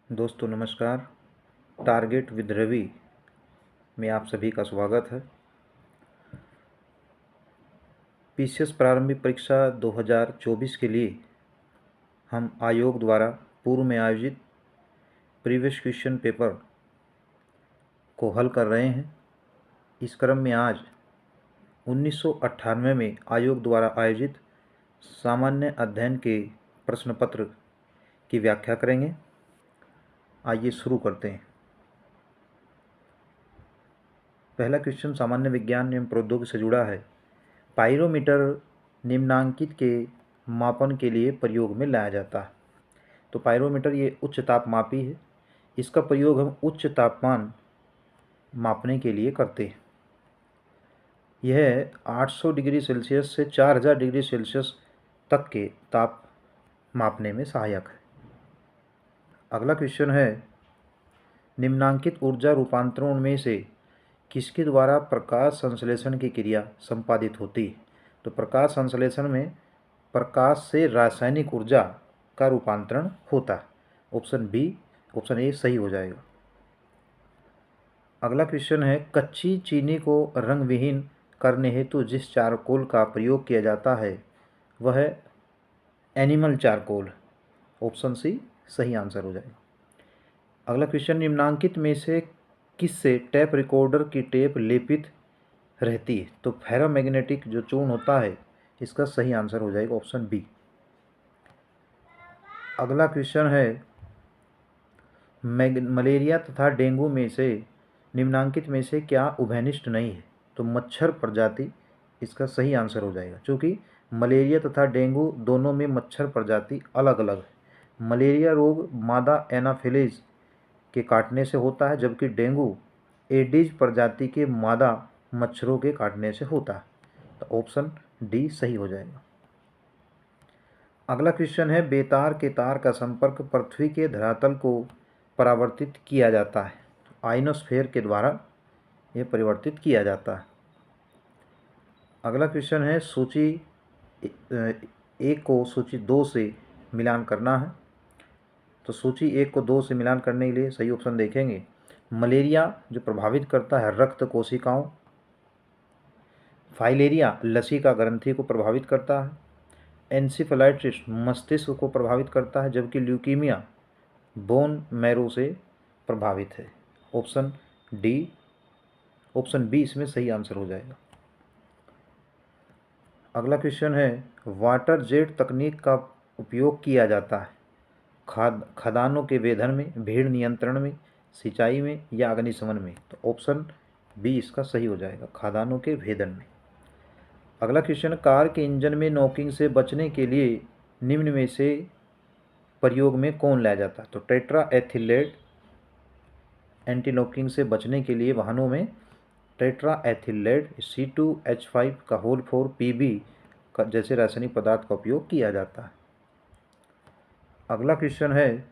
दोस्तों नमस्कार। Target with Ravi में आप सभी का स्वागत है। पीसीएस प्रारंभिक परीक्षा 2024 के लिए हम आयोग द्वारा पूर्व में आयोजित प्रीवियस क्वेश्चन पेपर को हल कर रहे हैं। इस क्रम में आज 1998 में आयोग द्वारा आयोजित सामान्य अध्ययन के प्रश्न पत्र की व्याख्या करेंगे। आइए शुरू करते हैं। पहला क्वेश्चन सामान्य विज्ञान एवं प्रौद्योगिकी से जुड़ा है। पाइरोमीटर निम्नांकित के मापन के लिए प्रयोग में लाया जाता है। तो पाइरोमीटर ये उच्च तापमापी है। इसका प्रयोग हम उच्च तापमान मापने के लिए करते हैं। यह 800 डिग्री सेल्सियस से 4000 डिग्री सेल्सियस तक के ताप मापने में सहायक है। अगला क्वेश्चन है, निम्नांकित ऊर्जा रूपांतरण में से किसके द्वारा प्रकाश संश्लेषण की क्रिया संपादित होती है? तो प्रकाश संश्लेषण में प्रकाश से रासायनिक ऊर्जा का रूपांतरण होता है। ऑप्शन ए सही हो जाएगा। अगला क्वेश्चन है, कच्ची चीनी को रंग विहीन करने हेतु जिस चारकोल का प्रयोग किया जाता है वह है एनिमल चारकोल। ऑप्शन सी सही आंसर हो जाएगा। अगला क्वेश्चन, निम्नांकित में से किससे टेप रिकॉर्डर की टेप लेपित रहती है? तो फेरोमैग्नेटिक जो चूर्ण होता है, इसका सही आंसर हो जाएगा ऑप्शन बी। अगला क्वेश्चन है, मलेरिया तथा डेंगू में से निम्नांकित में से क्या उभयनिष्ठ नहीं है? तो मच्छर प्रजाति इसका सही आंसर हो जाएगा, क्योंकि मलेरिया तथा डेंगू दोनों में मच्छर प्रजाति अलग अलग है। मलेरिया रोग मादा एनाफिलीज के काटने से होता है, जबकि डेंगू एडीज प्रजाति के मादा मच्छरों के काटने से होता है। तो ऑप्शन डी सही हो जाएगा। अगला क्वेश्चन है, बेतार के तार का संपर्क पृथ्वी के धरातल को परावर्तित किया जाता है। आइनोस्फेयर के द्वारा यह परिवर्तित किया जाता है। अगला क्वेश्चन है, सूची एक को सूची 2 से मिलान करना है। तो सूची 1 को 2 से मिलान करने के लिए सही ऑप्शन देखेंगे। मलेरिया जो प्रभावित करता है रक्त कोशिकाओं, फाइलेरिया लसिका ग्रंथि को प्रभावित करता है, एन्सेफेलाइटिस मस्तिष्क को प्रभावित करता है, जबकि ल्यूकीमिया बोन मैरो से प्रभावित है। ऑप्शन बी इसमें सही आंसर हो जाएगा। अगला क्वेश्चन है, वाटर जेट तकनीक का उपयोग किया जाता है खदानों के वेधन में, भीड़ नियंत्रण में, सिंचाई में या अग्निशमन में? तो ऑप्शन बी इसका सही हो जाएगा, खदानों के भेदन में। अगला क्वेश्चन, कार के इंजन में नॉकिंग से बचने के लिए निम्न में से प्रयोग में कौन लाया जाता है? तो टेट्रा एथिलेट एंटी नॉकिंग से बचने के लिए वाहनों में टेट्रा एथिलेट C2H5 का होल 4 PB का जैसे रासायनिक पदार्थ का उपयोग किया जाता है। अगला क्वेश्चन है,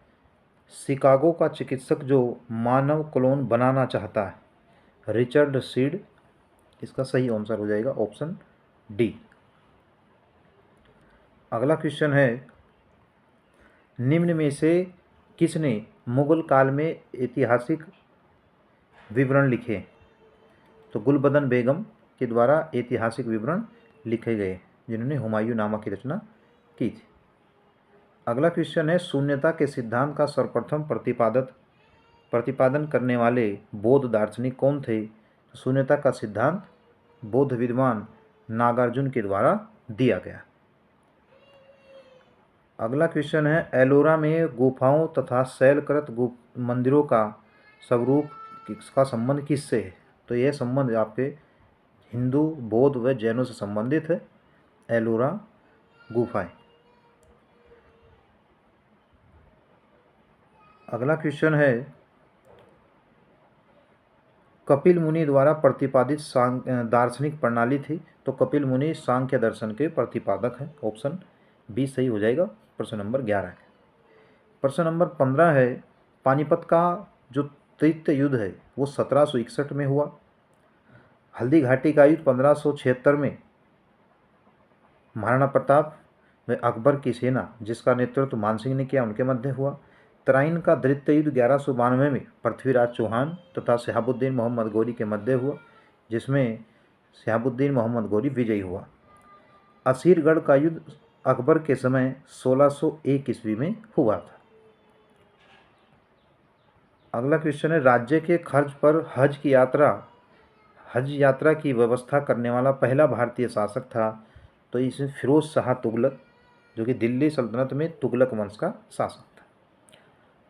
शिकागो का चिकित्सक जो मानव क्लोन बनाना चाहता है, रिचर्ड सीड, इसका सही आंसर हो जाएगा ऑप्शन डी। अगला क्वेश्चन है, निम्न में से किसने मुगल काल में ऐतिहासिक विवरण लिखे? तो गुलबदन बेगम के द्वारा ऐतिहासिक विवरण लिखे गए, जिन्होंने हुमायूं नामा की रचना की थी। अगला क्वेश्चन है, शून्यता के सिद्धांत का सर्वप्रथम प्रतिपादन करने वाले बौद्ध दार्शनिक कौन थे? तो शून्यता का सिद्धांत बौद्ध विद्वान नागार्जुन के द्वारा दिया गया। अगला क्वेश्चन है, एलोरा में गुफाओं तथा शैलकृत मंदिरों का स्वरूप का संबंध किससे है? तो यह संबंध आपके हिंदू, बौद्ध व जैनों से संबंधित है, एलोरा गुफाएं। अगला क्वेश्चन है, कपिल मुनि द्वारा प्रतिपादित दार्शनिक प्रणाली थी? तो कपिल मुनि सांख्य दर्शन के प्रतिपादक हैं। ऑप्शन बी सही हो जाएगा। प्रश्न नंबर 11 है। प्रश्न नंबर 15 है, पानीपत का जो तृतीय युद्ध है वो 1761 में हुआ। हल्दी घाटी का युद्ध 1576 में महाराणा प्रताप व अकबर की सेना जिसका नेतृत्व मानसिंह ने किया, उनके मध्य हुआ। तराइन का द्वितीय युद्ध 1192 में पृथ्वीराज चौहान तथा शहाबुद्दीन मोहम्मद गोरी के मध्य हुआ, जिसमें शहाबुद्दीन मोहम्मद गोरी विजयी हुआ। असीरगढ़ का युद्ध अकबर के समय 1601 ईस्वी में हुआ था। अगला क्वेश्चन है, राज्य के खर्च पर हज यात्रा की व्यवस्था करने वाला पहला भारतीय शासक था। तो इसमें फिरोज शाह तुगलक, जो कि दिल्ली सल्तनत में तुगलक वंश का शासक था।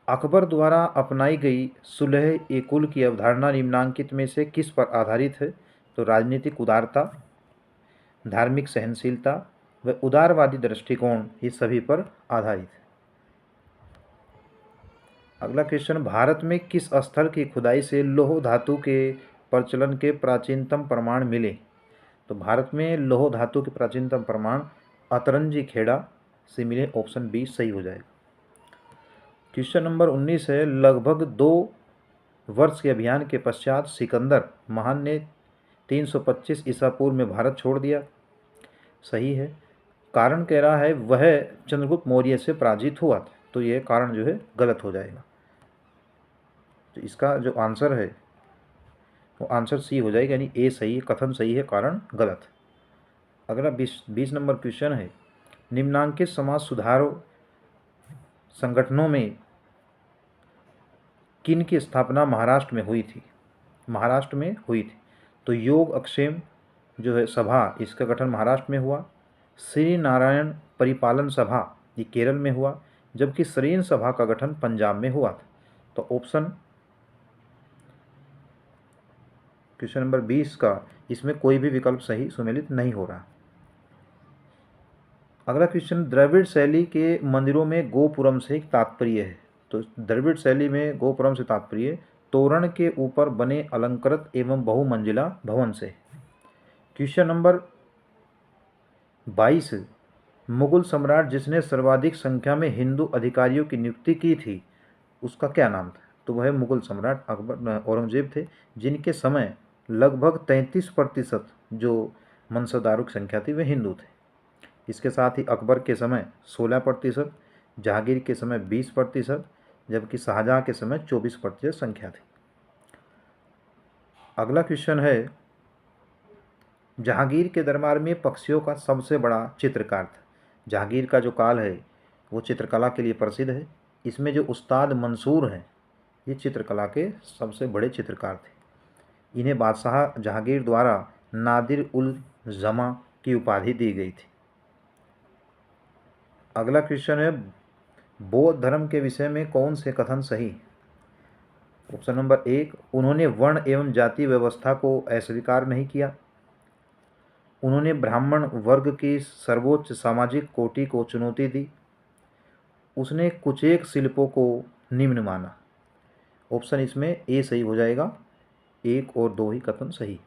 अकबर द्वारा अपनाई गई सुलह ए कुल की अवधारणा निम्नांकित में से किस पर आधारित है? तो राजनीतिक उदारता, धार्मिक सहनशीलता व उदारवादी दृष्टिकोण, ये सभी पर आधारित है। अगला क्वेश्चन, भारत में किस स्थल की खुदाई से लौह धातु के प्रचलन के प्राचीनतम प्रमाण मिले? तो भारत में लौह धातु के प्राचीनतम प्रमाण अतरंजी खेड़ा से मिले। ऑप्शन बी सही हो जाएगा। क्वेश्चन नंबर 19 है, लगभग 2 वर्ष के अभियान के पश्चात सिकंदर महान ने 325 ईसा पूर्व में भारत छोड़ दिया। सही है। कारण कह रहा है वह चंद्रगुप्त मौर्य से पराजित हुआ था, तो यह कारण जो है गलत हो जाएगा। तो इसका जो आंसर है वो आंसर सी हो जाएगा, यानी ए सही है, कथन सही है, कारण गलत। अगला 20 नंबर क्वेश्चन है, निम्नांकित समाज सुधार संगठनों में किन की स्थापना महाराष्ट्र में हुई थी? महाराष्ट्र में हुई थी। तो योग अक्षेम जो है सभा, इसका गठन महाराष्ट्र में हुआ। श्री नारायण परिपालन सभा ये केरल में हुआ, जबकि सरीन सभा का गठन पंजाब में हुआ था। तो ऑप्शन क्वेश्चन नंबर 20 का इसमें कोई भी विकल्प सही सुमेलित नहीं हो रहा। अगला क्वेश्चन, द्रविड़ शैली के मंदिरों में गोपुरम से तात्पर्य है। तो द्रविड़ शैली में गोपुरम से तात्पर्य तोरण के ऊपर बने अलंकृत एवं बहुमंजिला भवन से। क्वेश्चन नंबर 22, मुगल सम्राट जिसने सर्वाधिक संख्या में हिंदू अधिकारियों की नियुक्ति की थी उसका क्या नाम था? तो वह मुगल सम्राट औरंगजेब थे, जिनके समय लगभग 33% जो मनसबदारों की संख्या थी वे हिंदू थे। इसके साथ ही अकबर के समय 16%, जहांगीर के समय 20%, जबकि शाहजहां के समय 24% संख्या थी। अगला क्वेश्चन है, जहांगीर के दरबार में पक्षियों का सबसे बड़ा चित्रकार था। जहांगीर का जो काल है वो चित्रकला के लिए प्रसिद्ध है। इसमें जो उस्ताद मंसूर हैं ये चित्रकला के सबसे बड़े चित्रकार थे। इन्हें बादशाह जहांगीर द्वारा नादिर उल जमा की उपाधि दी गई थी। अगला क्वेश्चन है, बौद्ध धर्म के विषय में कौन से कथन सही? ऑप्शन नंबर 1, उन्होंने वर्ण एवं जाति व्यवस्था को अस्वीकार नहीं किया। उन्होंने ब्राह्मण वर्ग की सर्वोच्च सामाजिक कोटि को चुनौती दी। उसने कुचेक शिल्पों को निम्न माना। ऑप्शन इसमें ए सही हो जाएगा, 1 और 2 ही कथन सही।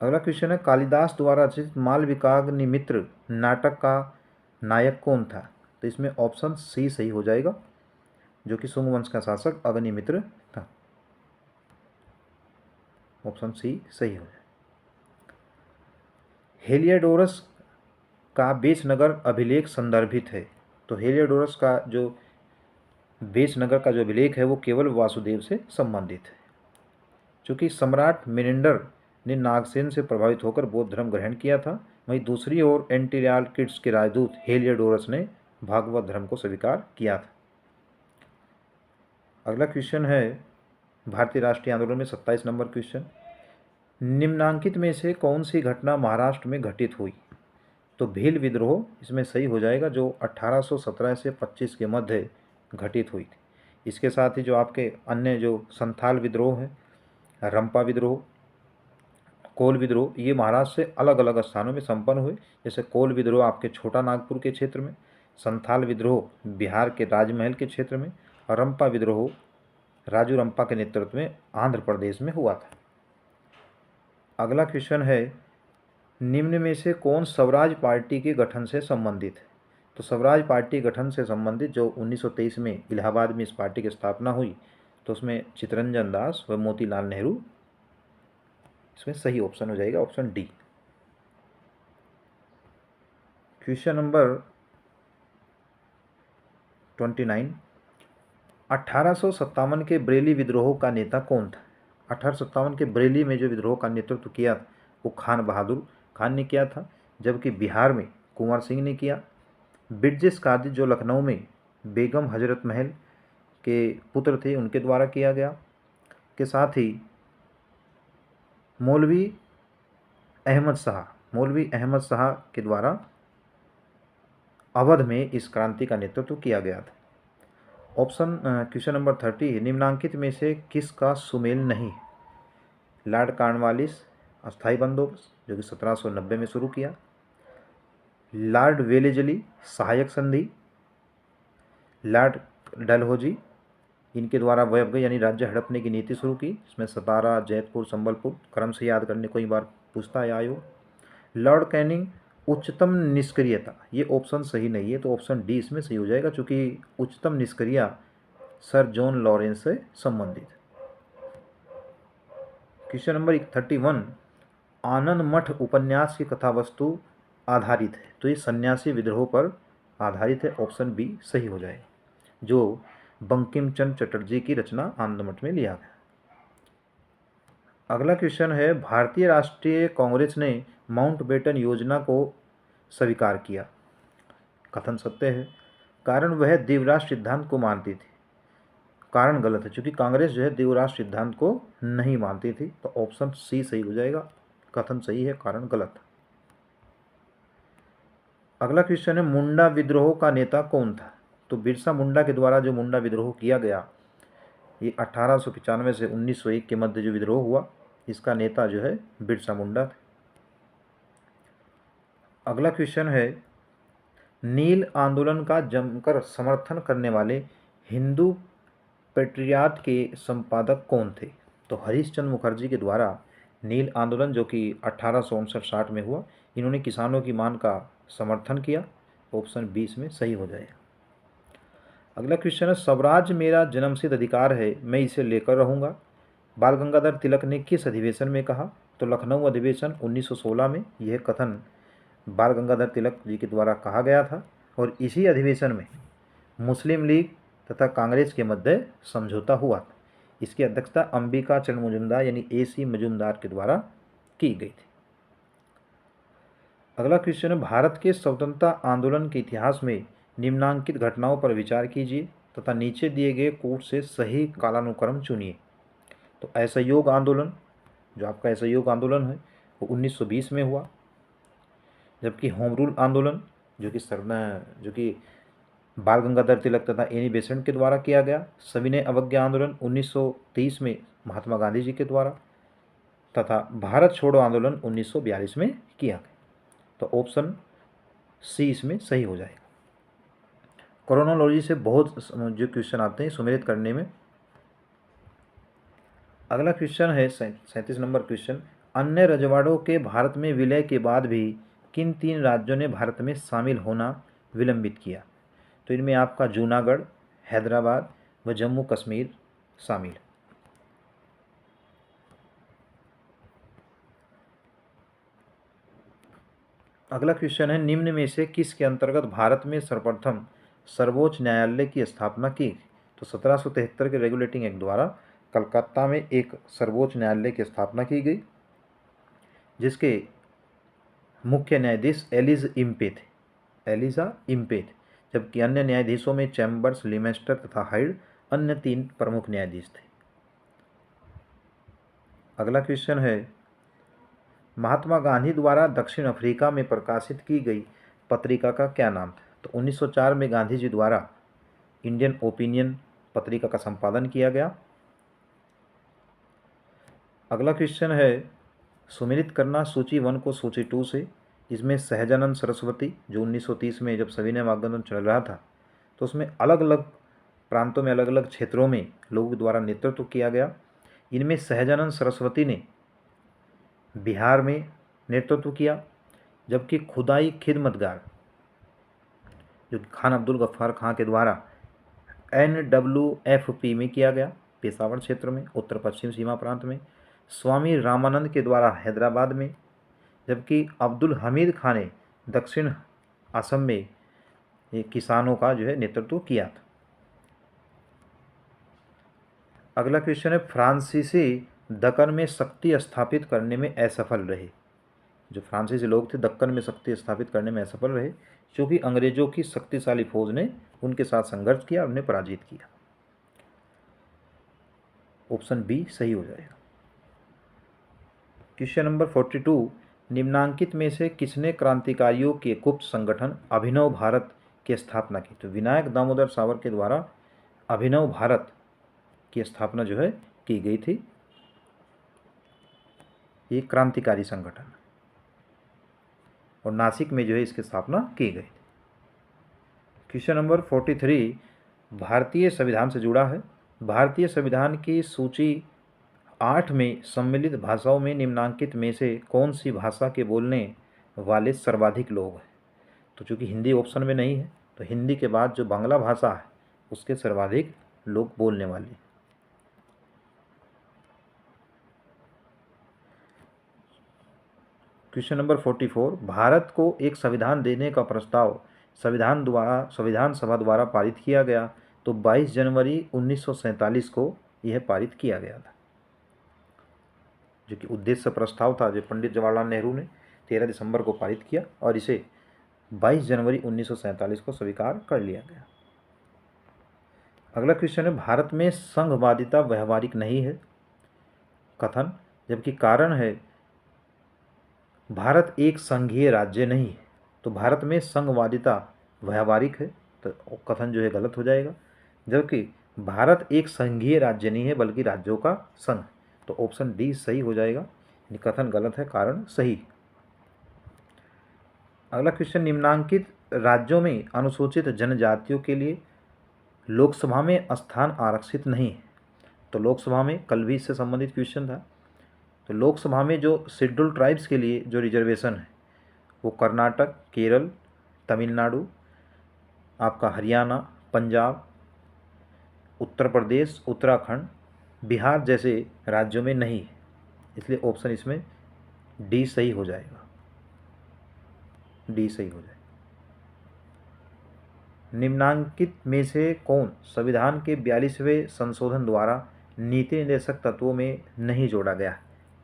अगला क्वेश्चन है, कालिदास द्वारा रचित मालविकाग्निमित्र नाटक का नायक कौन था? तो इसमें ऑप्शन सी सही हो जाएगा, जो कि शुंग वंश का शासक अग्निमित्र था। ऑप्शन सी सही हो जाएगा। हेलियोडोरस का बेचनगर अभिलेख संदर्भित है। तो हेलियोडोरस का जो बेचनगर का जो अभिलेख है वो केवल वासुदेव से संबंधित है। चूँकि सम्राट मिनिंडर ने नागसेन से प्रभावित होकर बौद्ध धर्म ग्रहण किया था, वहीं दूसरी ओर एंटिलियाकिड्स के राजदूत हेलियोडोरस ने भागवत धर्म को स्वीकार किया था। अगला क्वेश्चन है भारतीय राष्ट्रीय आंदोलन में 27 नंबर क्वेश्चन, निम्नांकित में से कौन सी घटना महाराष्ट्र में घटित हुई? तो भील विद्रोह इसमें सही हो जाएगा, जो 1817 से 25 के मध्य घटित हुई थी। इसके साथ ही जो आपके अन्य जो संथाल विद्रोह है, रंपा विद्रोह, कोल विद्रोह, ये महाराष्ट्र से अलग अलग स्थानों में संपन्न हुए। जैसे कोल विद्रोह आपके छोटा नागपुर के क्षेत्र में, संथाल विद्रोह बिहार के राजमहल के क्षेत्र में, और रंपा विद्रोह राजू रंपा के नेतृत्व में आंध्र प्रदेश में हुआ था। अगला क्वेश्चन है, निम्न में से कौन स्वराज पार्टी के गठन से संबंधित है? तो स्वराज पार्टी गठन से संबंधित जो 1923 में इलाहाबाद में इस पार्टी की स्थापना हुई, तो उसमें चित्तरंजन दास व मोतीलाल नेहरू, इसमें सही ऑप्शन हो जाएगा, ऑप्शन डी। क्वेश्चन नंबर 29, 1857 के बरेली विद्रोह का नेता कौन था? 1857 के बरेली में जो विद्रोह का नेतृत्व किया वो खान बहादुर खान ने किया था, जबकि बिहार में कुंवर सिंह ने किया। ब्रिजेश काजी जो लखनऊ में बेगम हजरत महल के पुत्र थे उनके द्वारा किया गया। के साथ ही मौलवी अहमद शाह के द्वारा अवध में इस क्रांति का नेतृत्व किया गया था। ऑप्शन क्वेश्चन नंबर 30, निम्नांकित में से किसका सुमेल नहीं है? लॉर्ड कॉर्नवालिस अस्थायी बंदोबस्त जो कि 1790 में शुरू किया, लॉर्ड वेलेजली सहायक संधि, लॉर्ड डलहौजी इनके द्वारा वैभव यानी राज्य हड़पने की नीति शुरू की, इसमें सतारा, जैतपुर, संबलपुर क्रम से याद करने को कई बार पूछता है आयोग। लॉर्ड कैनिंग उच्चतम निष्क्रियता, ये ऑप्शन सही नहीं है, तो ऑप्शन डी इसमें सही हो जाएगा, क्योंकि उच्चतम निष्क्रिया सर जॉन लॉरेंस से संबंधित। क्वेश्चन नंबर 31, आनंद मठ उपन्यास की कथा वस्तु आधारित है, तो ये सन्यासी विद्रोह पर आधारित है, ऑप्शन बी सही हो जाएगा, जो बंकिम चंद्र चटर्जी की रचना आनंद मठ में लिया गया। अगला क्वेश्चन है, भारतीय राष्ट्रीय कांग्रेस ने माउंटबेटन योजना को स्वीकार किया, कथन सत्य है, कारण वह द्विराष्ट्र सिद्धांत को मानती थी। कारण गलत है, क्योंकि कांग्रेस जो है द्विराष्ट्र सिद्धांत को नहीं मानती थी, तो ऑप्शन सी सही हो जाएगा, कथन सही है, कारण गलत। अगला क्वेश्चन है, मुंडा विद्रोह का नेता कौन था? तो बिरसा मुंडा के द्वारा जो मुंडा विद्रोह किया गया, ये 1895 से 1901 के मध्य जो विद्रोह हुआ, इसका नेता जो है बिरसा मुंडा था। अगला क्वेश्चन है, नील आंदोलन का जमकर समर्थन करने वाले हिंदू पेट्रियाट के संपादक कौन थे? तो हरीश चंद्र मुखर्जी के द्वारा नील आंदोलन जो कि 1859-60 में हुआ, इन्होंने किसानों की मांग का समर्थन किया, ऑप्शन 20 में सही हो जाएगा। अगला क्वेश्चन है, स्वराज मेरा जन्मसिद्ध अधिकार है, मैं इसे लेकर रहूँगा, बाल गंगाधर तिलक ने किस अधिवेशन में कहा? तो लखनऊ अधिवेशन 1916 में यह कथन बाल गंगाधर तिलक जी के द्वारा कहा गया था, और इसी अधिवेशन में मुस्लिम लीग तथा कांग्रेस के मध्य समझौता हुआ था। इसकी अध्यक्षता अंबिका चंद्र मजुमदार यानी AC मजुमदार के द्वारा की गई थी। अगला क्वेश्चन है, भारत के स्वतंत्रता आंदोलन के इतिहास में निम्नांकित घटनाओं पर विचार कीजिए तथा नीचे दिए गए कोट से सही कालानुक्रम चुनिए। तो असहयोग आंदोलन, जो आपका असहयोग आंदोलन है, वो 1920 में हुआ, जबकि होम रूल आंदोलन जो कि बाल गंगाधर तिलक तथा एनी बेसेंट के द्वारा किया गया, सविनय अवज्ञा आंदोलन 1930 में महात्मा गांधी जी के द्वारा, तथा भारत छोड़ो आंदोलन 1942 में किया गया, तो ऑप्शन सी इसमें सही हो जाएगा। क्रोनोलॉजी से बहुत जो क्वेश्चन आते हैं सुमेलित करने में। अगला क्वेश्चन है 37 नंबर क्वेश्चन, अन्य रजवाड़ों के भारत में विलय के बाद भी किन 3 राज्यों ने भारत में शामिल होना विलंबित किया? तो इनमें आपका जूनागढ़, हैदराबाद व जम्मू कश्मीर शामिल। अगला क्वेश्चन है, निम्न में से किसके अंतर्गत भारत में सर्वप्रथम सर्वोच्च न्यायालय की स्थापना की? तो 1773 के रेगुलेटिंग एक्ट द्वारा कलकत्ता में एक सर्वोच्च न्यायालय की स्थापना की गई, जिसके मुख्य न्यायाधीश एलिजा इम्पे थे, जबकि अन्य न्यायाधीशों में चैम्बर्स, लिमेस्टर तथा हाइड अन्य 3 प्रमुख न्यायाधीश थे। अगला क्वेश्चन है, महात्मा गांधी द्वारा दक्षिण अफ्रीका में प्रकाशित की गई पत्रिका का क्या नाम था? तो 1904 में गांधी जी द्वारा इंडियन ओपिनियन पत्रिका का संपादन किया गया। अगला क्वेश्चन है, सुमेलित करना सूची 1 को सूची 2 से। इसमें सहजानंद सरस्वती जो 1930 में जब सविनय आंदोलन चल रहा था, तो उसमें अलग अलग प्रांतों में अलग अलग क्षेत्रों में लोगों द्वारा नेतृत्व किया गया। इनमें सहजानंद सरस्वती ने बिहार में नेतृत्व किया, जबकि खुदाई खिदमतगार जो खान अब्दुल गफ्फार खां के द्वारा NWFP में किया गया, पेशावर क्षेत्र में उत्तर पश्चिम सीमा प्रांत में। स्वामी रामानंद के द्वारा हैदराबाद में, जबकि अब्दुल हमीद खान ने दक्षिण असम में किसानों का जो है नेतृत्व किया था। अगला क्वेश्चन है, फ्रांसीसी दक्कन में शक्ति स्थापित करने में असफल रहे। जो फ्रांसीसी लोग थे दक्कन में शक्ति स्थापित करने में असफल रहे क्योंकि अंग्रेजों की शक्तिशाली फौज ने उनके साथ संघर्ष किया और उन्हें पराजित किया। ऑप्शन बी सही हो जाएगा। क्वेश्चन नंबर 42, निम्नांकित में से किसने क्रांतिकारियों के गुप्त संगठन अभिनव भारत की स्थापना की? तो विनायक दामोदर सावरकर द्वारा अभिनव भारत की स्थापना जो है की गई थी। ये क्रांतिकारी संगठन और नासिक में जो है इसकी स्थापना की गई। क्वेश्चन नंबर 43 भारतीय संविधान से जुड़ा है। भारतीय संविधान की सूची 8 में सम्मिलित भाषाओं में निम्नांकित में से कौन सी भाषा के बोलने वाले सर्वाधिक लोग हैं? तो चूंकि हिंदी ऑप्शन में नहीं है तो हिंदी के बाद जो बांग्ला भाषा है उसके सर्वाधिक लोग बोलने वाले। क्वेश्चन नंबर 44 भारत को एक संविधान देने का प्रस्ताव संविधान सभा द्वारा पारित किया गया तो 22 जनवरी 1947 को यह पारित किया गया था। जो कि उद्देश्य प्रस्ताव था जो पंडित जवाहरलाल नेहरू ने 13 दिसंबर को पारित किया और इसे 22 जनवरी 1947 को स्वीकार कर लिया गया। अगला क्वेश्चन है, भारत में संघवादिता व्यवहारिक नहीं है। कथन, जबकि कारण है भारत एक संघीय राज्य नहीं है। तो भारत में संघवादिता व्यवहारिक है, तो कथन जो है गलत हो जाएगा। जबकि भारत एक संघीय राज्य नहीं है बल्कि राज्यों का संघ, तो ऑप्शन डी सही हो जाएगा। कथन गलत है, कारण सही। अगला क्वेश्चन, निम्नांकित राज्यों में अनुसूचित जनजातियों के लिए लोकसभा में स्थान आरक्षित नहीं है। तो लोकसभा में कल भी इससे संबंधित क्वेश्चन था। तो लोकसभा में जो शेड्यूल्ड ट्राइब्स के लिए जो रिजर्वेशन है वो कर्नाटक, केरल, तमिलनाडु, आपका हरियाणा, पंजाब, उत्तर प्रदेश, उत्तराखंड, बिहार जैसे राज्यों में नहीं है। इसलिए ऑप्शन इसमें डी सही हो जाएगा। डी सही हो जाएगा। निम्नांकित में से कौन संविधान के 42वें संशोधन द्वारा नीति निर्देशक तत्वों में नहीं जोड़ा गया?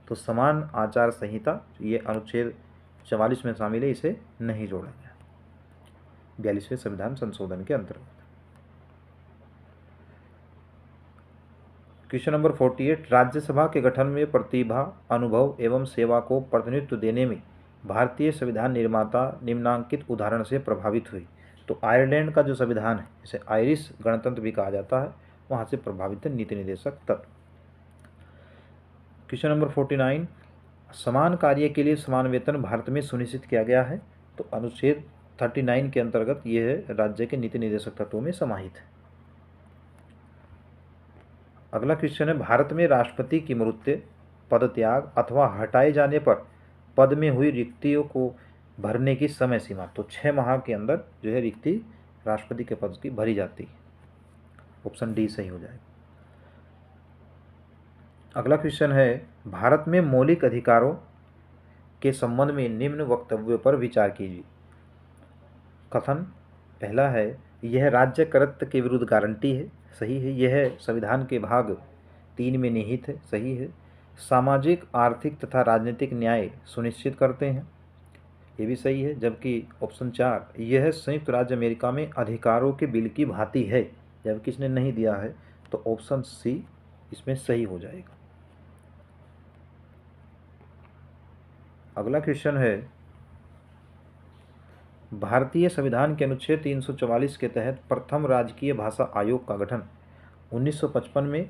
तो समान आचार संहिता, ये अनुच्छेद 44 में शामिल है, इसे नहीं जोड़ा गया 42वें संविधान संशोधन के अंतर्गत। क्वेश्चन नंबर 48, राज्यसभा के गठन में प्रतिभा, अनुभव एवं सेवा को प्रतिनिधित्व देने में भारतीय संविधान निर्माता निम्नांकित उदाहरण से प्रभावित हुई। तो आयरलैंड का जो संविधान है, इसे आयरिश गणतंत्र भी कहा जाता है, वहाँ से प्रभावित है नीति निर्देशक तत्व। क्वेश्चन नंबर 49, समान कार्य के लिए समान वेतन भारत में सुनिश्चित किया गया है। तो अनुच्छेद 39 के अंतर्गत यह राज्य के नीति निर्देशक तत्वों में समाहित है। अगला क्वेश्चन है, भारत में राष्ट्रपति की मृत्यु, पदत्याग अथवा हटाए जाने पर पद में हुई रिक्तियों को भरने की समय सीमा। तो 6 माह के अंदर जो है रिक्ति राष्ट्रपति के पद की भरी जाती है। ऑप्शन डी सही हो जाएगा। अगला क्वेश्चन है, भारत में मौलिक अधिकारों के संबंध में निम्न वक्तव्यों पर विचार कीजिए। कथन पहला है, यह राज्य कर्तृत्व के विरुद्ध गारंटी है, सही है। यह संविधान के भाग 3 में निहित है, सही है। सामाजिक, आर्थिक तथा राजनीतिक न्याय सुनिश्चित करते हैं, ये भी सही है। जबकि ऑप्शन 4, यह संयुक्त राज्य अमेरिका में अधिकारों के बिल की भांति है, जबकि इसने नहीं दिया है, तो ऑप्शन सी इसमें सही हो जाएगा। अगला क्वेश्चन है, भारतीय संविधान के अनुच्छेद 344 के तहत प्रथम राजकीय भाषा आयोग का गठन 1955 में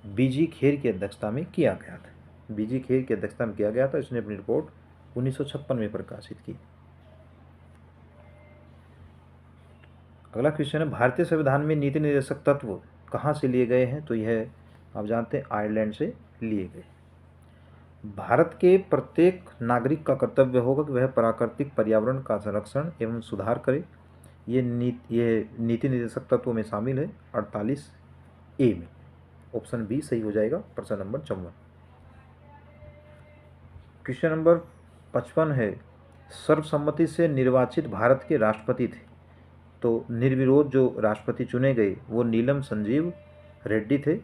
बीजी खेर की अध्यक्षता में किया गया था। बीजी खेर की अध्यक्षता में किया गया था। इसने अपनी रिपोर्ट 1956 में प्रकाशित की। अगला क्वेश्चन है, भारतीय संविधान में नीति निर्देशक तत्व कहाँ से लिए गए हैं? तो यह आप जानते हैं आयरलैंड से लिए गए। भारत के प्रत्येक नागरिक का कर्तव्य होगा कि वह प्राकृतिक पर्यावरण का संरक्षण एवं सुधार करे। ये नीति निर्देशक तत्वों में शामिल है 48A में। ऑप्शन बी सही हो जाएगा। प्रश्न नंबर 54। क्वेश्चन नंबर 55 है, सर्वसम्मति से निर्वाचित भारत के राष्ट्रपति थे। तो निर्विरोध जो राष्ट्रपति चुने गए वो नीलम संजीव रेड्डी थे।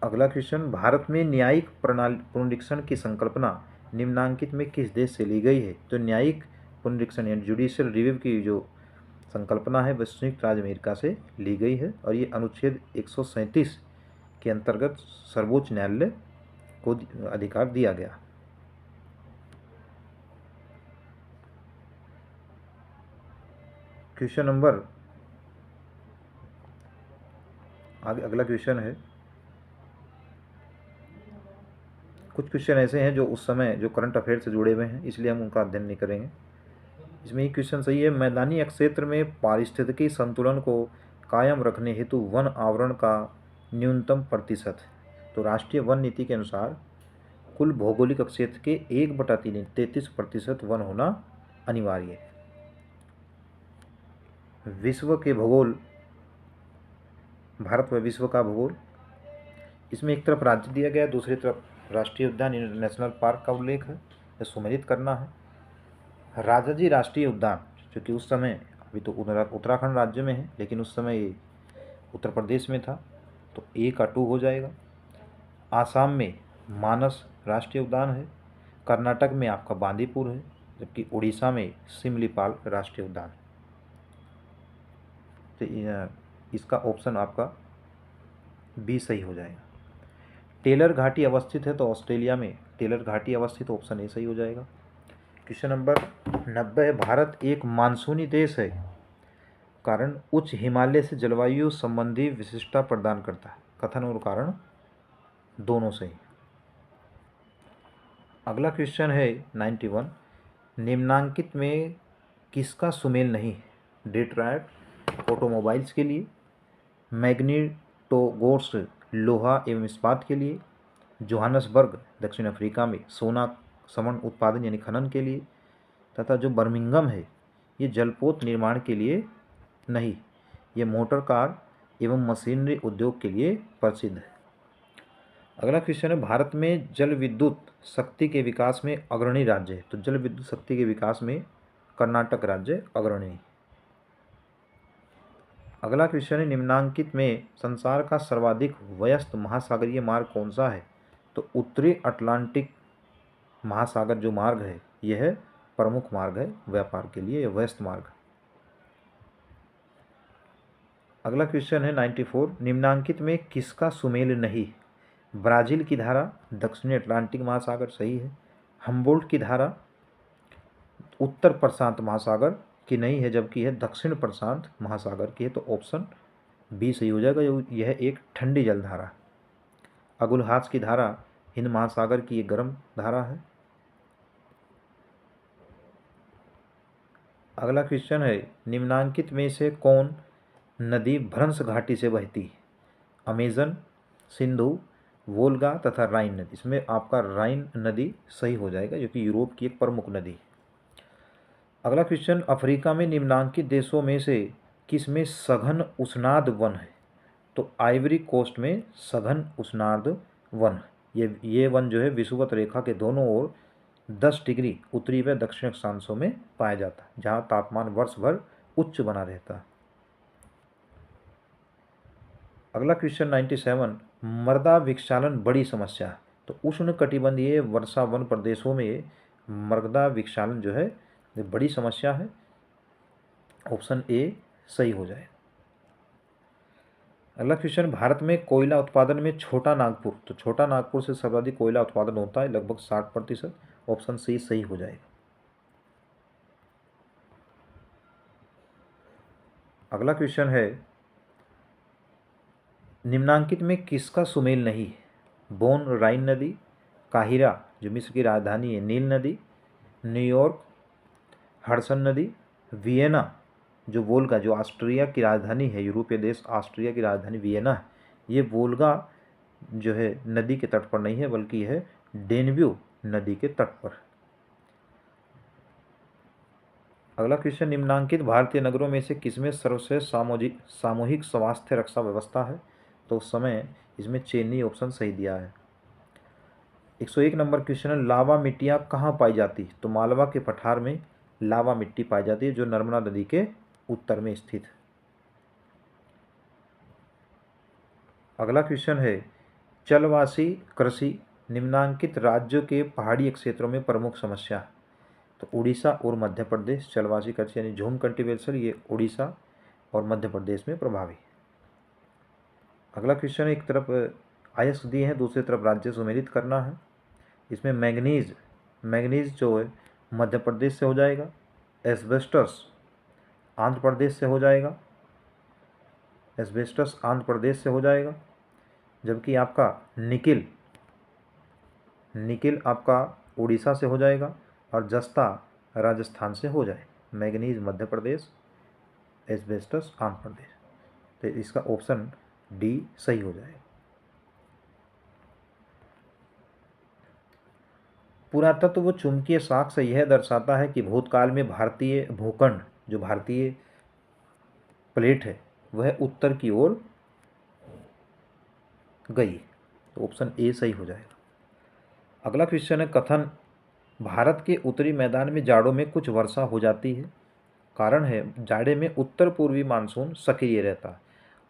अगला क्वेश्चन, भारत में न्यायिक प्रणाली पुनरीक्षण की संकल्पना निम्नांकित में किस देश से ली गई है? तो न्यायिक पुनरीक्षण यानी जुडिशियल रिव्यू की जो संकल्पना है वह संयुक्त राज्य अमेरिका से ली गई है और ये अनुच्छेद 137 के अंतर्गत सर्वोच्च न्यायालय को अधिकार दिया गया। क्वेश्चन नंबर आगे अगला क्वेश्चन है, कुछ क्वेश्चन ऐसे हैं जो उस समय जो करंट अफेयर से जुड़े हुए हैं, इसलिए हम उनका अध्ययन नहीं करेंगे। इसमें एक क्वेश्चन सही है, मैदानी क्षेत्र में पारिस्थितिकी संतुलन को कायम रखने हेतु वन आवरण का न्यूनतम प्रतिशत। तो राष्ट्रीय वन नीति के अनुसार कुल भौगोलिक क्षेत्र के 1/3 33% वन होना अनिवार्य है। विश्व के भूगोल, भारत व विश्व का भूगोल, इसमें एक तरफ राज्य दिया गया है, दूसरी तरफ राष्ट्रीय उद्यान नेशनल पार्क का उल्लेख है, यह सुमेलित करना है। राजाजी राष्ट्रीय उद्यान, क्योंकि उस समय अभी तो उत्तराखंड राज्य में है लेकिन उस समय ये उत्तर प्रदेश में था, तो ए का 2 हो जाएगा। आसाम में मानस राष्ट्रीय उद्यान है, कर्नाटक में आपका बांदीपुर है, जबकि उड़ीसा में सिमलीपाल राष्ट्रीय उद्यान। तो इसका ऑप्शन आपका बी सही हो जाएगा। टेलर घाटी अवस्थित है, तो ऑस्ट्रेलिया में टेलर घाटी अवस्थित, ऑप्शन ए सही हो जाएगा। क्वेश्चन नंबर 90 है, भारत एक मानसूनी देश है, कारण उच्च हिमालय से जलवायु संबंधी विशिष्टता प्रदान करता है। कथन और कारण दोनों सही। अगला क्वेश्चन है 91, निम्नांकित में किसका सुमेल नहीं? डेट्रायट ऑटोमोबाइल्स के लिए, मैग्नीटोगोर्स लोहा एवं इस्पात के लिए, जोहानसबर्ग दक्षिण अफ्रीका में सोना समन उत्पादन यानी खनन के लिए, तथा जो बर्मिंघम है ये जलपोत निर्माण के लिए नहीं, ये मोटर कार एवं मशीनरी उद्योग के लिए प्रसिद्ध है। अगला क्वेश्चन है, भारत में जल विद्युत शक्ति के विकास में अग्रणी राज्य है। तो जल विद्युत शक्ति के विकास में कर्नाटक राज्य अग्रणी। अगला क्वेश्चन है, निम्नांकित में संसार का सर्वाधिक व्यस्त महासागरीय मार्ग कौन सा है? तो उत्तरी अटलांटिक महासागर जो मार्ग है यह प्रमुख मार्ग है व्यापार के लिए, यह व्यस्त मार्ग। अगला क्वेश्चन है 94, निम्नांकित में किसका सुमेल नहीं? ब्राज़ील की धारा दक्षिणी अटलांटिक महासागर सही है, हम्बोल्ट की धारा उत्तर प्रशांत महासागर की नहीं है जबकि यह दक्षिण प्रशांत महासागर की है, तो ऑप्शन बी सही हो जाएगा, यह एक ठंडी जलधारा। अगुलहास की धारा हिंद महासागर की एक गर्म धारा है। अगला क्वेश्चन है, निम्नांकित में से कौन नदी भ्रंश घाटी से बहती है? अमेजन, सिंधु, वोल्गा तथा राइन नदी। इसमें आपका राइन नदी सही हो जाएगा जो कि यूरोप की एक प्रमुख नदी है। अगला क्वेश्चन, अफ्रीका में निम्नांकित देशों में से किस में सघन उष्णार्ध वन है? तो आइवरी कोस्ट में सघन उष्णार्ध वन, ये वन जो है विषुवत रेखा के दोनों ओर 10 डिग्री उत्तरी व दक्षिण अक्षांशों में पाया जाता है, जहाँ तापमान वर्ष भर उच्च बना रहता है। अगला क्वेश्चन 97, मृदा विक्षालन बड़ी समस्या है। तो उष्ण कटिबंधीय वर्षा वन प्रदेशों में मृदा विक्षालन जो है ये बड़ी समस्या है, ऑप्शन ए सही हो जाए। अगला क्वेश्चन, भारत में कोयला उत्पादन में छोटा नागपुर, तो छोटा नागपुर से सर्वाधिक कोयला उत्पादन होता है लगभग 60%, ऑप्शन सी सही हो जाएगा। अगला क्वेश्चन है, निम्नांकित में किसका सुमेल नहीं? बोन राइन नदी, काहिरा जो मिस्र की राजधानी है नील नदी, न्यूयॉर्क हडसन नदी, वियना जो वोल्गा जो ऑस्ट्रिया की राजधानी है, यूरोपीय देश ऑस्ट्रिया की राजधानी वियना है, ये वोल्गा जो है नदी के तट पर नहीं है बल्कि यह डेन्यू नदी के तट पर। अगला क्वेश्चन, निम्नांकित भारतीय नगरों में से किसमें सर्वश्रेष्ठ सामूहिक स्वास्थ्य रक्षा व्यवस्था है? तो उस समय इसमें चेन्नई ऑप्शन सही दिया है। 101 नंबर क्वेश्चन है, लावा मिट्टियाँ कहाँ पाई जाती? तो मालवा के पठार में लावा मिट्टी पाई जाती है जो नर्मदा नदी के उत्तर में स्थित है। अगला क्वेश्चन है, जलवासी कृषि निम्नांकित राज्यों के पहाड़ी क्षेत्रों में प्रमुख समस्या है। तो उड़ीसा और मध्य प्रदेश जलवासी कृषि यानी झूम कल्टीवेशन ये उड़ीसा और मध्य प्रदेश में प्रभावी। अगला क्वेश्चन एक तरफ आयस्क दिए हैं, दूसरी तरफ राज्य सुमेलित करना है। इसमें मैग्नीज जो है मध्य प्रदेश से हो जाएगा, एस्बेस्टस आंध्र प्रदेश से हो जाएगा, जबकि आपका निकिल आपका उड़ीसा से हो जाएगा और जस्ता राजस्थान से हो जाए। मैग्नीज मध्य प्रदेश, एस्बेस्टस आंध्र प्रदेश, तो इसका ऑप्शन डी सही हो जाएगा। पुरातत्व व चुंबकीय साक्ष्य यह दर्शाता है कि भूतकाल में भारतीय भूखंड जो भारतीय प्लेट है वह उत्तर की ओर गई, तो ऑप्शन ए सही हो जाएगा। अगला क्वेश्चन है कथन भारत के उत्तरी मैदान में जाड़ों में कुछ वर्षा हो जाती है, कारण है जाड़े में उत्तर पूर्वी मानसून सक्रिय रहता है।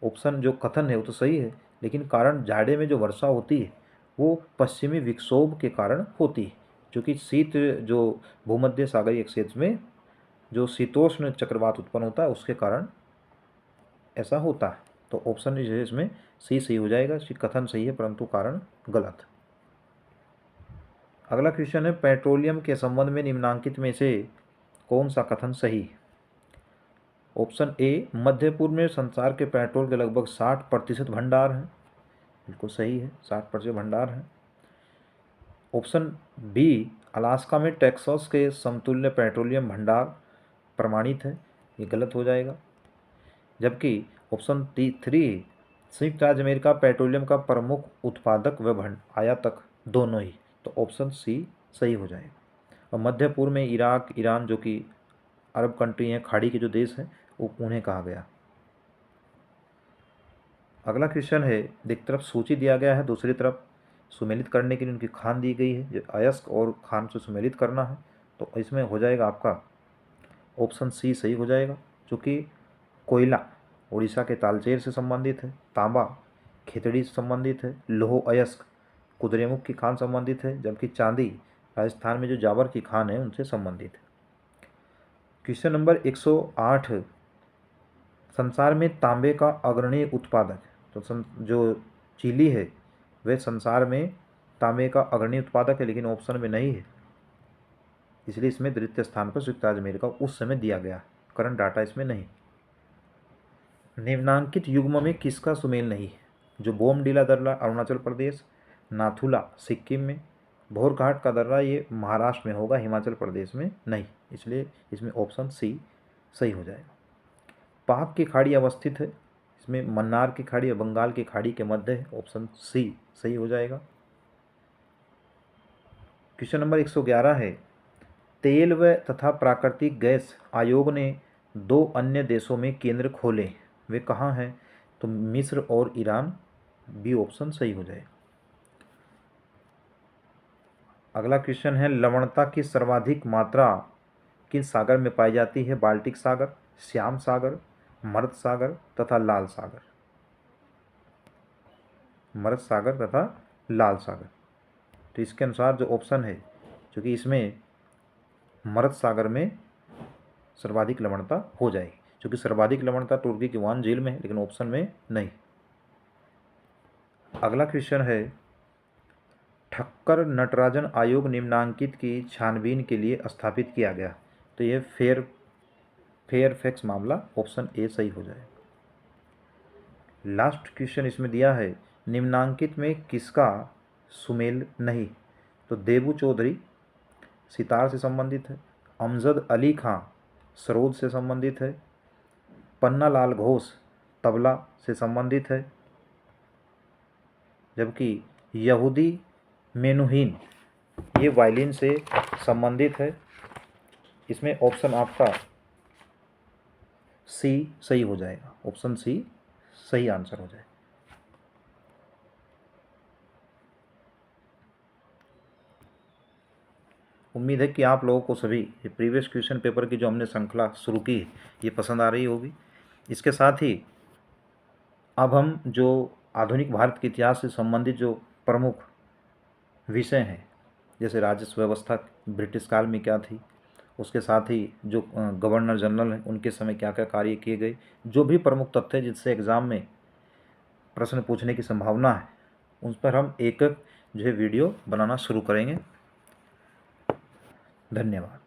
ऑप्शन जो कथन है वो तो सही है, लेकिन कारण जाड़े में जो वर्षा होती है वो पश्चिमी विक्षोभ के कारण होती है, क्योंकि शीत जो भूमध्य सागरीय क्षेत्र में जो शीतोष्ण चक्रवात उत्पन्न होता है उसके कारण ऐसा होता है। तो ऑप्शन जो है इसमें सी सही हो जाएगा। कथन सही है परंतु कारण गलत। अगला क्वेश्चन है पेट्रोलियम के संबंध में निम्नांकित में से कौन सा कथन सही है। ऑप्शन ए मध्य पूर्व में संसार के पेट्रोल के लगभग 60% भंडार है, बिल्कुल सही है, 60% भंडार है। ऑप्शन बी अलास्का में टेक्सास के समतुल्य पेट्रोलियम भंडार प्रमाणित है, ये गलत हो जाएगा। जबकि ऑप्शन 3 संयुक्त राज्य अमेरिका पेट्रोलियम का प्रमुख उत्पादक व आयातक दोनों ही, तो ऑप्शन सी सही हो जाएगा। और मध्य पूर्व में इराक ईरान जो कि अरब कंट्री हैं, खाड़ी के जो देश हैं, वो उन्हें कहा गया। अगला क्वेश्चन है एक तरफ सूची दिया गया है, दूसरी तरफ सुमेलित करने के लिए उनकी खान दी गई है, जो अयस्क और खान से सुमेलित करना है, तो इसमें हो जाएगा आपका ऑप्शन सी सही हो जाएगा। चूँकि कोयला उड़ीसा के तालचेर से संबंधित है, तांबा खेतड़ी से संबंधित है, लोह अयस्क कुद्रेमुख की खान संबंधित है, जबकि चांदी राजस्थान में जो जावर की खान है उनसे संबंधित है। क्वेश्चन नंबर 108 संसार में तांबे का अग्रणी उत्पादक, तो जो चिली है वह संसार में तांबे का अग्रणी उत्पादक है, लेकिन ऑप्शन में नहीं है, इसलिए इसमें द्वितीय स्थान पर संयुक्त राज्य अमेरिका उस समय दिया गया, करंट डाटा इसमें नहीं। निम्नांकित युग्म में किसका सुमेल नहीं है। जो बोमडीला दर्रा अरुणाचल प्रदेश, नाथुला सिक्किम में, भोरघाट का दर्रा ये महाराष्ट्र में होगा, हिमाचल प्रदेश में नहीं, इसलिए इसमें ऑप्शन सी सही हो जाएगा। पाक की खाड़ी अवस्थित है, इसमें मन्नार की खाड़ी और बंगाल की खाड़ी के मध्य है, ऑप्शन सी सही हो जाएगा। क्वेश्चन नंबर 111 है तेल व तथा प्राकृतिक गैस आयोग ने 2 अन्य देशों में केंद्र खोले, वे कहाँ हैं, तो मिस्र और ईरान, बी ऑप्शन सही हो जाएगा। अगला क्वेश्चन है लवणता की सर्वाधिक मात्रा किस सागर में पाई जाती है। बाल्टिक सागर, श्याम सागर, मर्द सागर तथा लाल सागर। मर्द सागर तथा लाल सागर, तो इसके अनुसार जो ऑप्शन है, क्योंकि इसमें मर्द सागर में सर्वाधिक लवणता हो जाएगी, क्योंकि सर्वाधिक लवणता तुर्की की वान झील में है, लेकिन ऑप्शन में नहीं। अगला क्वेश्चन है ठक्कर नटराजन आयोग निम्नांकित की छानबीन के लिए स्थापित किया गया, तो ये फेयरफैक्स मामला, ऑप्शन ए सही हो जाए। लास्ट क्वेश्चन इसमें दिया है निम्नांकित में किसका सुमेल नहीं, तो देबू चौधरी सितार से संबंधित है, अमजद अली खां सरोद से संबंधित है, पन्ना लाल घोष तबला से संबंधित है, जबकि यहूदी मेनुहीन ये वायलिन से संबंधित है। इसमें ऑप्शन आपका सी सही हो जाएगा, ऑप्शन सी सही आंसर हो जाए। उम्मीद है कि आप लोगों को सभी ये प्रीवियस क्वेश्चन पेपर की जो हमने श्रृंखला शुरू की ये पसंद आ रही होगी। इसके साथ ही अब हम जो आधुनिक भारत के इतिहास से संबंधित जो प्रमुख विषय हैं, जैसे राजस्व व्यवस्था ब्रिटिश काल में क्या थी, उसके साथ ही जो गवर्नर जनरल हैं उनके समय क्या क्या कार्य किए गए, जो भी प्रमुख तथ्य जिससे एग्ज़ाम में प्रश्न पूछने की संभावना है, उन पर हम एक एक जो है वीडियो बनाना शुरू करेंगे। धन्यवाद।